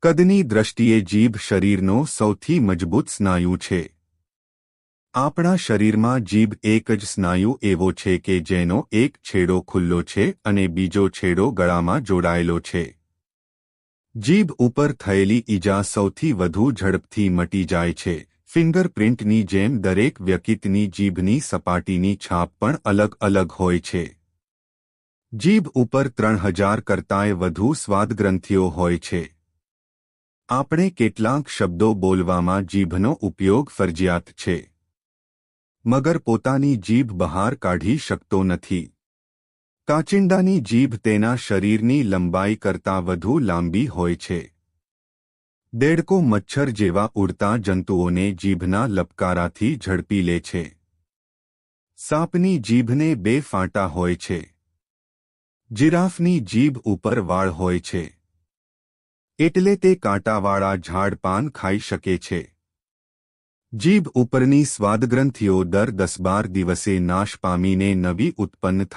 કદની દ્રષ્ટિએ જીભ શરીરનો સૌથી મજબૂત સ્નાયુ છે. આપણા શરીરમાં જીભ એક જ સ્નાયુ એવો છે કે જેનો એક છેડો ખુલ્લો છે અને બીજો છેડો ગળામાં જોડાયેલો છે. જીભ ઉપર થયેલી ઈજા સૌથી વધુ ઝડપથી મટી જાય છે. ફિંગરપ્રિન્ટની જેમ દરેક વ્યક્તિની જીભની સપાટીની છાપ પણ અલગ અલગ હોય છે. જીભ ઉપર 3000 કરતાંય વધુ સ્વાદગ્રંથિઓ હોય છે. આપણે કેટલાક શબ્દો બોલવામાં જીભનો ઉપયોગ ફરજિયાત છે. મગર પોતાની જીભ બહાર કાઢી શકતો નથી. કાચિંડાની જીભ તેના શરીરની લંબાઈ કરતાં વધુ લાંબી હોય છે. દેડકો મચ્છર જેવા ઉડતા જંતુઓને જીભના લપકારાથી ઝડપી લે છે. સાપની જીભને 2 ફાંટા હોય છે. જિરાફની જીભ ઉપર વાળ હોય છે. એટલે તે કાંટાવાળા ઝાડ પાન ખાઈ શકે છે. જીભ ઉપરની સ્વાદગ્રંથિઓ દર 10-12 દિવસે નાશ પામીને નવી ઉત્પન્ન થાય